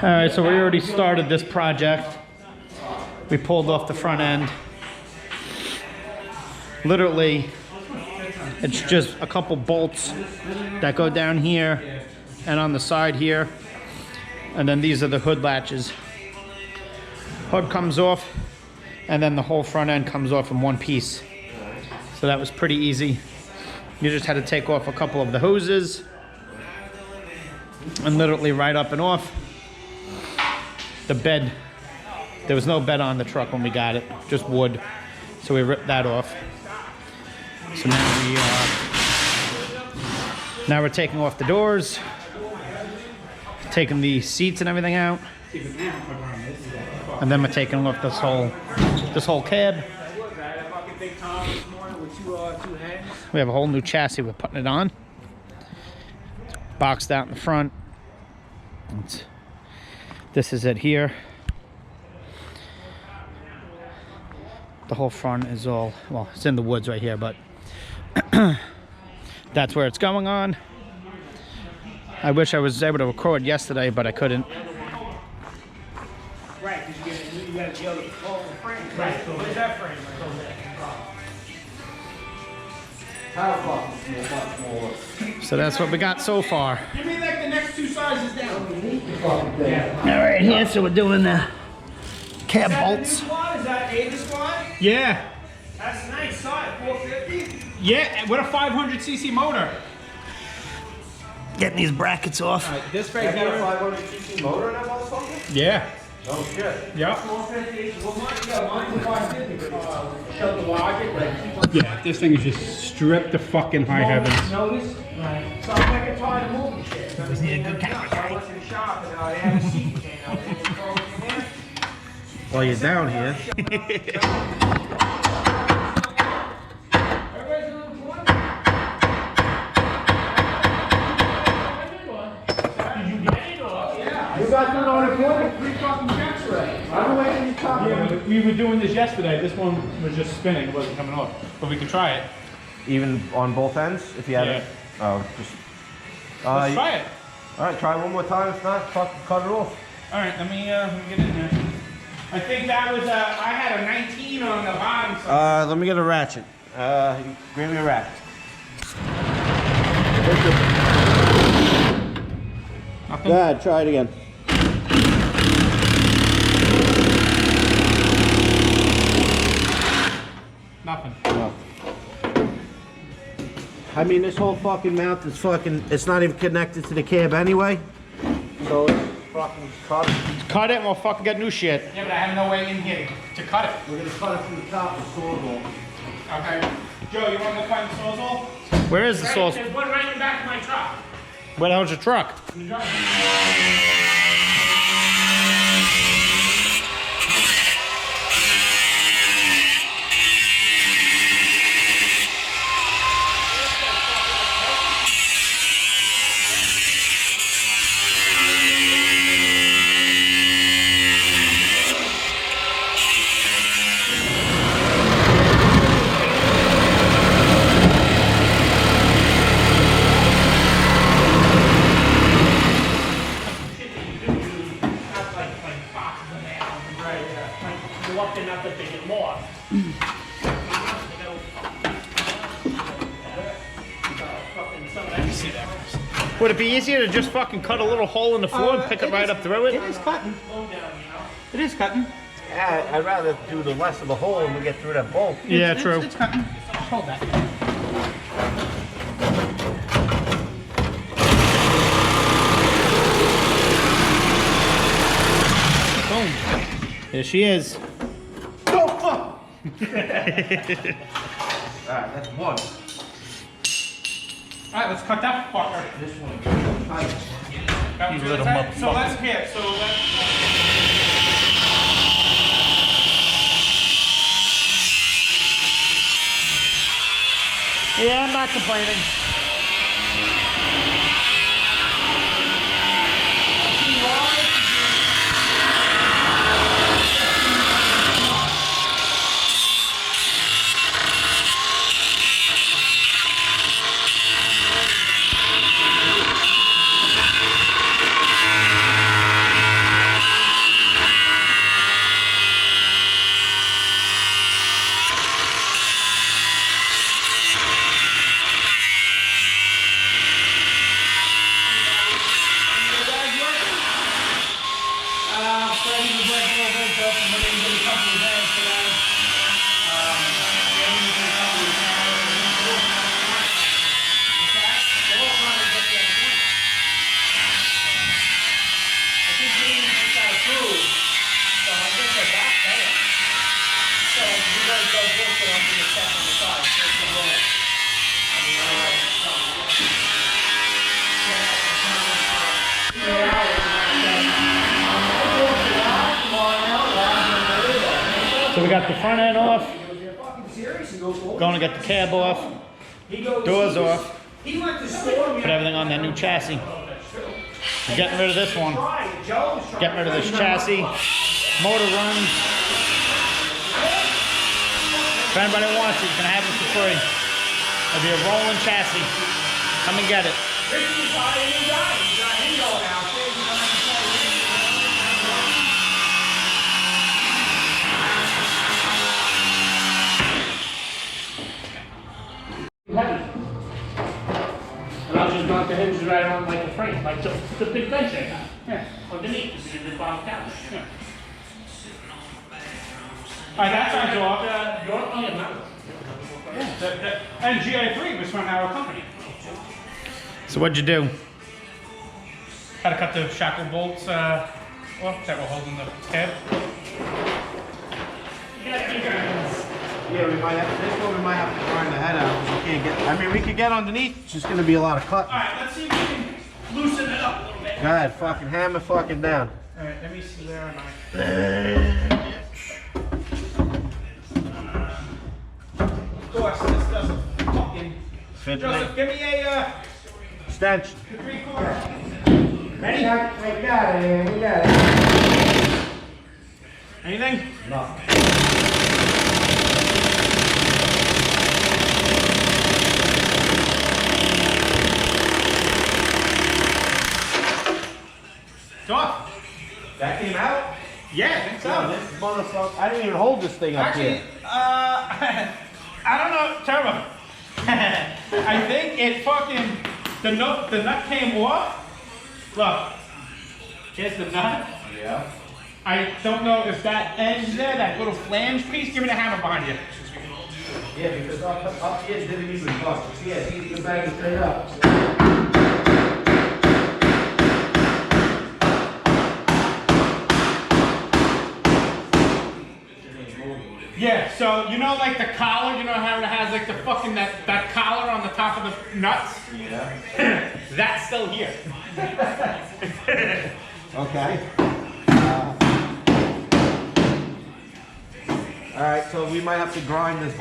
Alright, so we already started this project. We pulled off the front end. Literally, it's just a couple bolts that go down here and on the side here. And then these are the hood latches. Hood comes off, and then the whole front end comes off in one piece. So that was pretty easy. You just had to take off a couple of the hoses and literally right up and off. The bed, there was no bed on the truck when we got it, just wood. So we ripped that off. So now we're taking off the doors, taking the seats and everything out, and then we're taking off this whole cab. We have a whole new chassis we're putting it on. It's boxed out in the front. This is it here. The whole front is all, well, it's in the woods right here, but that's where it's going on. I wish I was able to record yesterday, but I couldn't. Right, because you got to be able to pull the frame. Right, so where's that frame? So that's what we got so far. Give me like the next two sizes down. All right, here, so we're doing the cab bolts. Is that a squad? Yeah. That's nice size, 450. Yeah, with a 500cc motor. Getting these brackets off. This right got a 500cc motor in that motherfucker? Yeah. Oh shit. Yep. Show the logic. Yeah, this thing is just stripped to fucking high heavens. Notice? Right. So I'm like a tired movie shit. Just need a good camera guy. I went to the shop and they had a seat came out. They just throw it in there. While you're down here. Everybody's in the corner. Did you get it or? Yeah. You got that on the corner? 3 fucking checks already. I'm waiting you top. Yeah, we were doing this yesterday. This one was just spinning. It wasn't coming off. But we could try it. Even on both ends, if you have it. Oh, just. Let's try it. All right, try one more time. If not, fucking cut it off. All right, let me get in there. I think that was I had a 19 on the bottom side. Let me get a ratchet. Bring me a ratchet. Nothing? Go ahead, try it again. Nothing. No. I mean, this whole fucking mount is fucking, it's not even connected to the cab anyway. So it's fucking cut. Cut it and we'll fucking get new shit. Yeah, but I have no way in here to cut it. We're gonna cut it from the top with sawzall. Okay. Joe, you want to go find the sawzall? Where is the sauce? There's one right in the back of my truck. Where the hell's your truck? Would it be easier to just fucking cut a little hole in the floor and pick it right up through it? It is cutting. It is cutting. Yeah, I'd rather do the less of the hole and we get through that bolt. Yeah, true. It's cutting. Hold that. Boom. There she is. Oh, fuck! Alright, that's one. Alright, let's cut that fucker. This one. Tight. You little motherfucker. So let's hit. So let's. Yeah, I'm not complaining. we got the front end off. Fucking serious? He goes, "Oh." Going to get the cab off. He goes, Doors off. He went to store. Put everything on that new chassis. We're getting rid of this one. Getting rid of this chassis. Motor runs. If anybody wants it, you can have it for free. It'll be a rolling chassis. Come and get it. Ricky's buying a new guy. He's got him going out there. He's gonna have to heavy. And I'll just mount the hinges right on like a frame, like the big bench I got. Yeah, underneath, this is the bottom couch. Yeah. Alright, that side's off. Oh, yeah, mounted. And GA3 was from our company. So what'd you do? Had to cut the shackle bolts off that were holding the cab. Yeah, we might have, this one we might have to grind the head out, because we can't get, I mean, we could get underneath, it's just gonna be a lot of cut. Alright, let's see if we can loosen it up a little bit. Go ahead, fucking hammer fucking down. Alright, let me see where am I. Of course, this doesn't fucking. Fit Joseph, give me a stench. 3/4. Ready? We got it, we got it. Anything? No. Talk. That came out? Yeah, I think so. This motherfucker, I didn't even hold this thing up Actually, here. I don't know, Turbo. I think it fucking, the nut came off. Look, here's the nut. Yeah. I don't know if that edge there, that little flange piece, give me the hammer behind you. Yeah, because up here didn't even bust. Yeah, see, the bag is straight up. Yeah, so you know like the collar, you know how it has like the fucking, that collar on the top of the nuts? Yeah. That's still here. Okay. Alright, so we might have to grind this.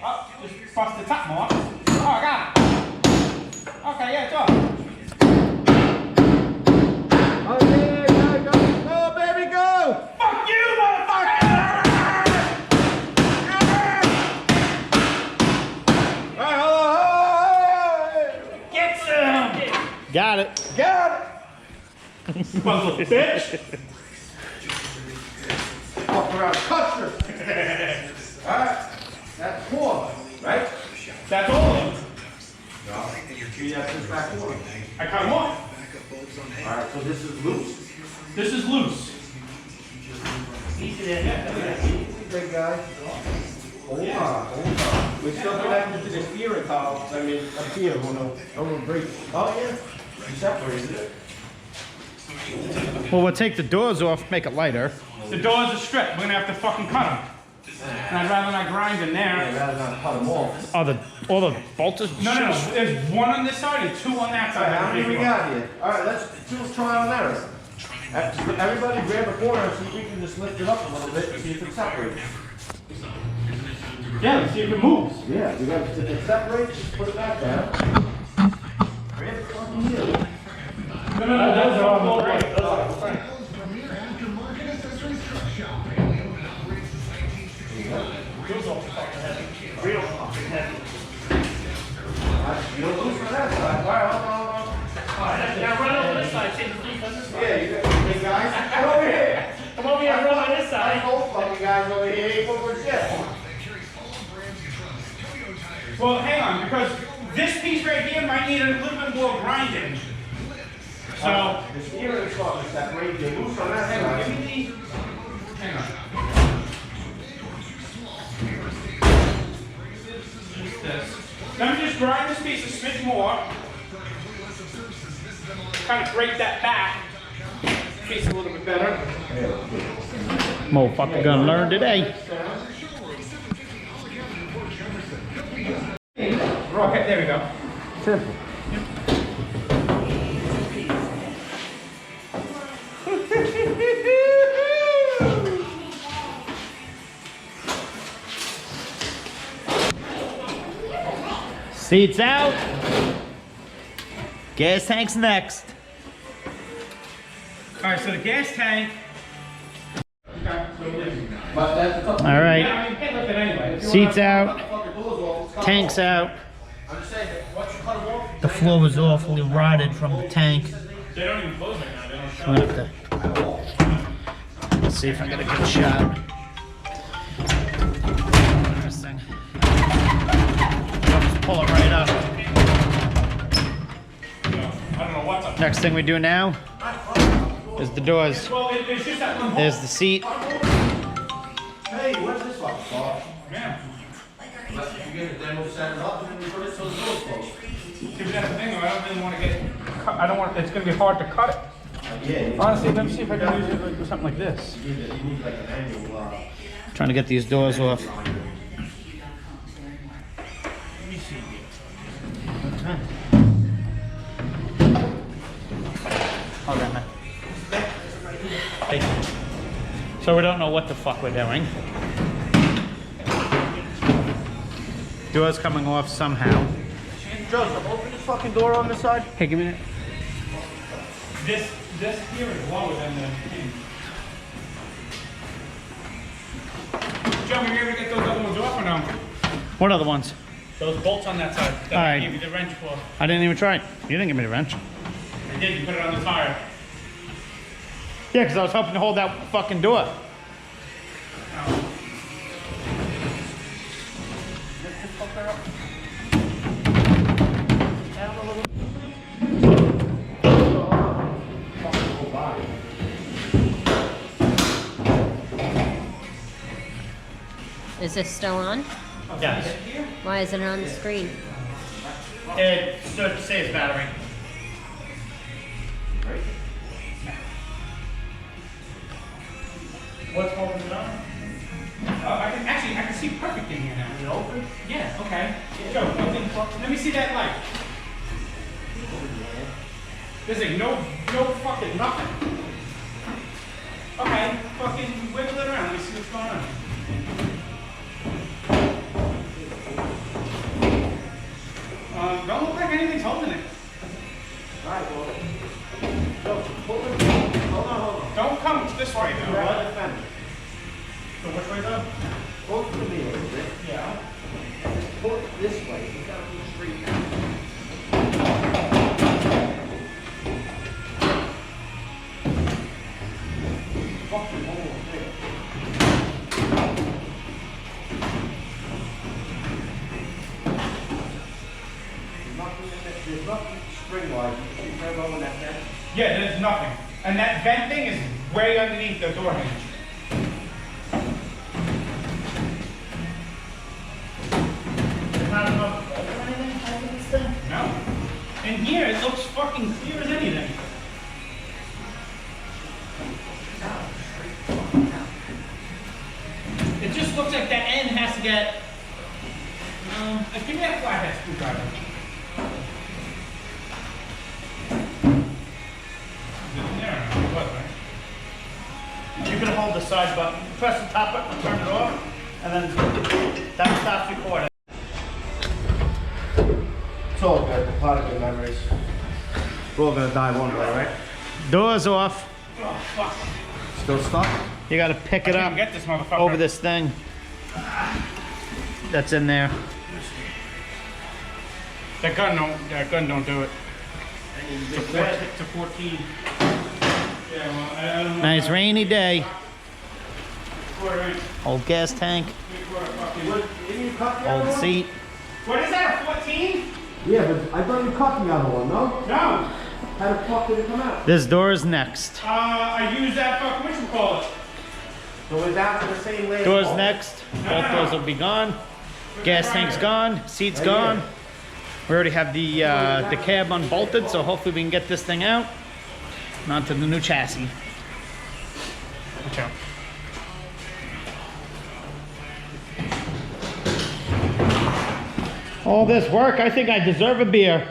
Oh, just bust the top more. Oh, I got it. Okay, yeah, it's off. Oh yeah, go, go, baby, go! Fuck you, motherfucker! Alright, hold on. Get some! Got it. Got it! Mother bitch! Walk around, custer! Alright, that's 4, right? That's all of them. No. See, that's just back 4. I cut them off. Alright, so this is loose. This is loose. Big guy. Hold on. We're still connected to the steering column. I mean, up here, we'll break. Oh, yeah. You separated it. Well, we'll take the doors off, make it lighter. The doors are stripped. We're gonna have to fucking cut them. And I'd rather not grind in there. I'd rather not cut them off. All the bolts are No. There's one on this side and 2 on that side. How many we got here? Alright, let's do a trial and error. Everybody grab a corner and see if we can just lift it up a little bit and see if it's separated. Yeah, let's see if it moves. Yeah, we got to, if it separates, just put it back down. Grab it fucking here. No, those are all right. Real fucking heavy. You'll lose for that side. Alright, hold on. Now run over this side, see the fleet on this side. Yeah, you got big guys. Come over here. Come over here and run on this side. Both fucking guys over here ain't moving shit. Well, hang on, because this piece right here might need a little bit more grinding. So, The steering is fucking separated. You lose on that hang on, side. give me the. Hang on. This. Let me just grind this piece a smidge more. Kind of break that back. Piece a little bit better. Motherfucker gonna learn today. Okay, there we go. Simple. Seats out. Gas tank's next. All right, so the gas tank. All right. Yeah, I mean, you can't lift it anyway. Seats out. Tank's out. The floor was awfully rotted from the tank. They don't even close right now. They don't show. I'm gonna have to. Let's see if I get a good shot. Interesting. I'll just pull it right up. I don't know what's up. Next thing we do now is the doors. Well, it's just that one hole. There's the seat. Hey, what's this one for? Yeah. Unless you get the demo set it up and then you put it so the door's closed. See, but that's the thing, though. I don't really want to get. I don't want. It's going to be hard to cut it. Yeah, Honestly, let me see if I can use it like, something like this. you need like an annual, Trying to get these doors off. Let me see. Hold on, man. So we don't know what the fuck we're doing. Door's coming off somehow. Joseph, open this fucking door on this side. Hey, give me that. This here is lower than the thing. Joe, were you able to get those other ones off or no? What other ones? Those bolts on that side that All I right. gave you the wrench for. I didn't even try it. You didn't give me the wrench. I did. You put it on the tire. Yeah, because I was hoping to hold that fucking door. Is this still on? Yes. Why isn't it on the screen? It saves battery. What's holding it on? I can see perfect in here now. Is it open? Yeah. Okay. Joe, let me see that light. There's like no fucking nothing. Okay, fucking wiggle it around. Let me see what's going on. Don't look like anything's holding it. Alright, well. Joseph, hold it. Hold on. Don't come this way though. Right the fender. So which way though? Go to me a little bit. Yeah. Pull it this way. You gotta be straight now. Fucking hole up there. There's nothing string-wise. You can turn over that vent. Yeah, there's nothing. And that vent thing is way underneath the door hinge. There's not enough bolts or anything under this thing? No. In here, it looks fucking clear as anything. It just looks like that end has to get. Give me that flathead screwdriver. Is it in there? It was, right? You can hold the side button, press the top button, turn it off, and then that stops recording. It's all good. A lot of good memories. We're all gonna die one day, right? Doors off. Oh, fuck. Still stuck? You gotta pick it I up can't get this motherfucker. over this thing that's in there. That gun don't do it. To 14. Yeah, well, I don't know. Nice rainy day. Quarter inch. Old gas tank, Three-quarter fucking. Didn't you cut the other old one? seat. What is that, a 14? Yeah, but I thought you cut the other one, no? No. How the fuck did it come out? This door is next. I use that fucking, whatchamacallit? So we're down to the same way. Doors next. Both doors will be gone. Gas tank's gone. Seat's gone. We already have the cab unbolted, so hopefully we can get this thing out and onto the new chassis. Watch out. All this work, I think I deserve a beer.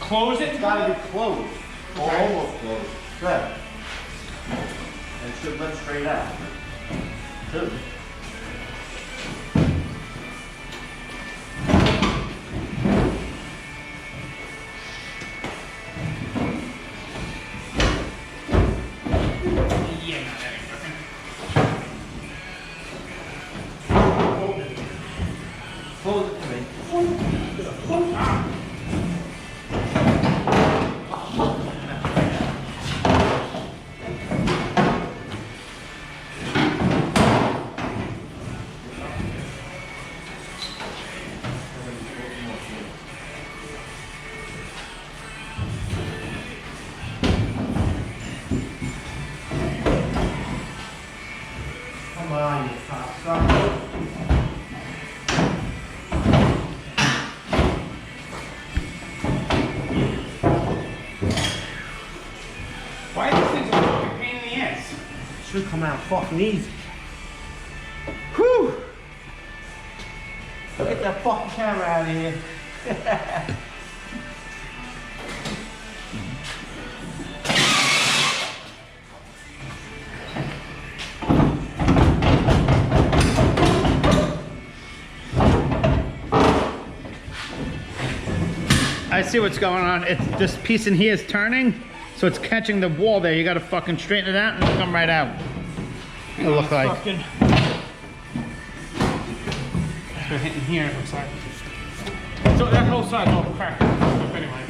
close it. It's gotta be closed. Or almost closed. Good. And it should let straight out. Should. Yeah, no, that ain't working. Close it to me. Come on, you cocksucker. Why is this thing so fucking pain in the ass? Should come out fucking easy. Whew! Get that fucking camera out of here. I see what's going on. It's this piece in here is turning, so it's catching the wall there. You gotta fucking straighten it out and it'll come right out. It'll look like. Fucking... So hitting here, it looks like. So that whole side's all cracked. Anyway.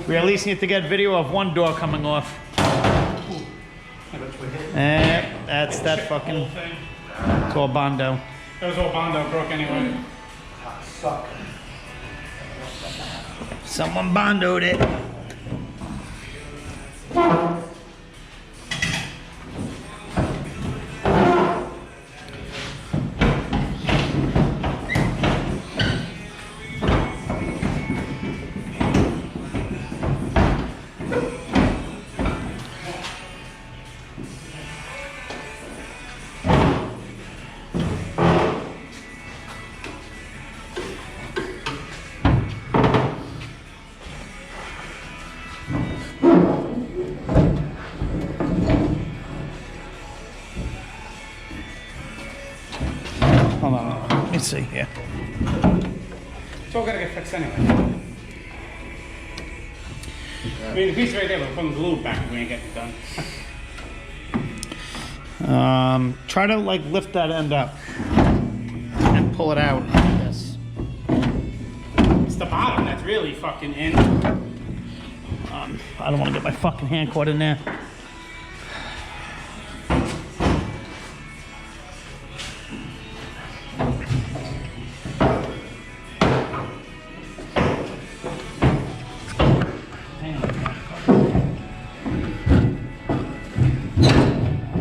We at least need to get video of one door coming off. That's that fucking. It's all Bondo. That was all Bondo broke anyway. Sucker. Someone Bondoed it. Hold on, let me see here. It's all gotta get fixed anyway. I mean, the piece right there, we're putting the glue back if we ain't getting it done. Try to like lift that end up and pull it out. Yes. It's the bottom that's really fucking in. I don't want to get my fucking hand caught in there.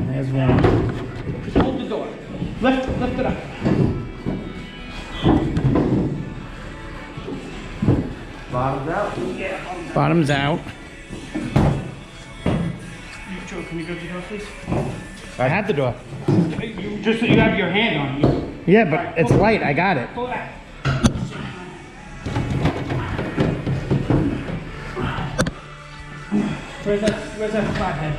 There's one. Just hold the door. Lift it up. Bottoms out. Yeah. Bottom's out. Joe, can you go to the door, please? I had the door. You have your hand on it. Yeah, but it's light. I got it. Pull it back. Where's that flathead?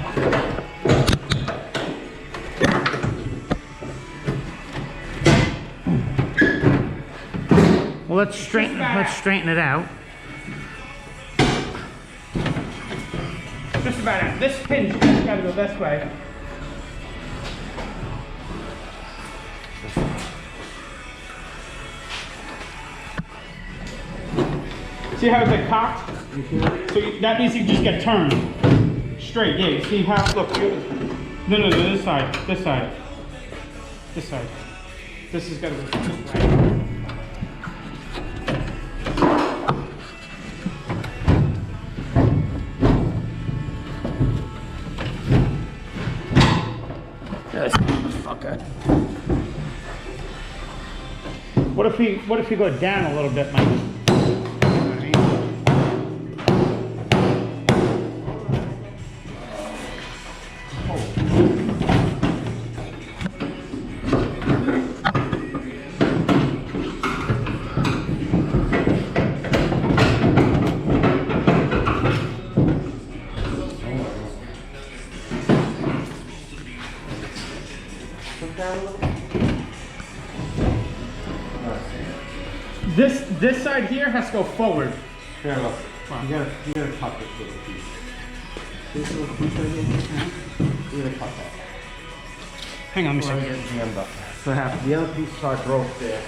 Well, let's straighten it out. Just about out. This pin's just gotta go this way. See how it's like cocked? So that means you just get turned straight. Yeah, you see how? Look. No, this side. This side. This side. This has got to go this way. This motherfucker. What if you go down a little bit, Mike? This side here has to go forward. Here, look. You gotta cut this little piece. This little piece right here. You gotta cut that. Hang on, let me Right see. here, jammed up. So half, the other piece I broke there.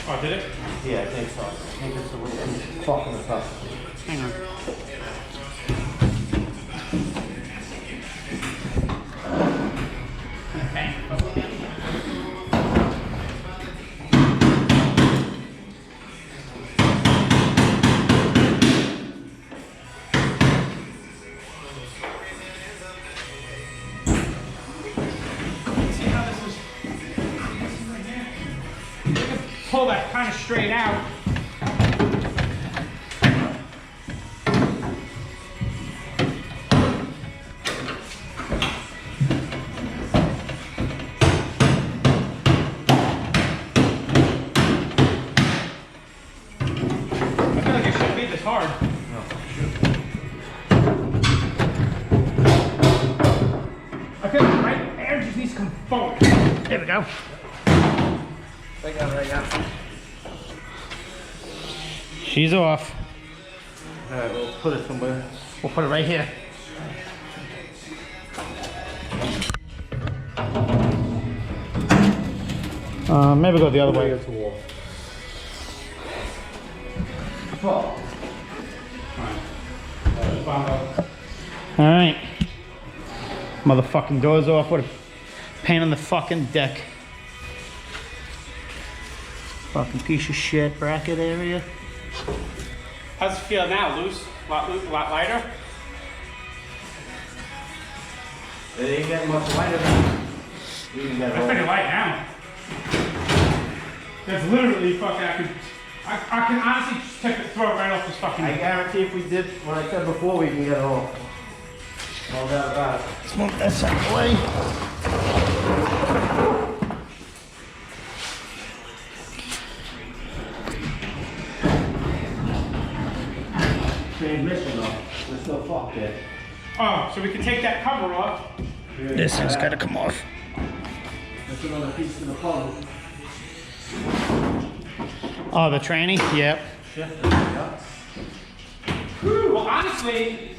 Oh, did it? Yeah, I think so. I think it's a little piece fucking us up. Hang on. See how this is? You can pull that kind of straight out. I feel like it shouldn't be this hard. I feel like right there just needs to come forward. There we go. They got it right now. She's off. Alright, we'll put it somewhere. We'll put it right here. Maybe go the other way. Against the wall. All right. Motherfucking doors off. What a pain in the fucking deck. Fucking piece of shit bracket area. How's it feel now? Loose? Lot lighter? It ain't getting much lighter than you can get That's pretty light now. That's literally fucking, I can honestly just take it, throw it right off this fucking. I guarantee if we did what I said before, we can get it off. No doubt about it. Let's move that side of the way. Transmission though, we're still fucked there. Oh, so we can take that cover off. This thing's gotta come off. That's another piece of the puzzle. Oh, the tranny? Yep. Shift it, yeah. Well, honestly,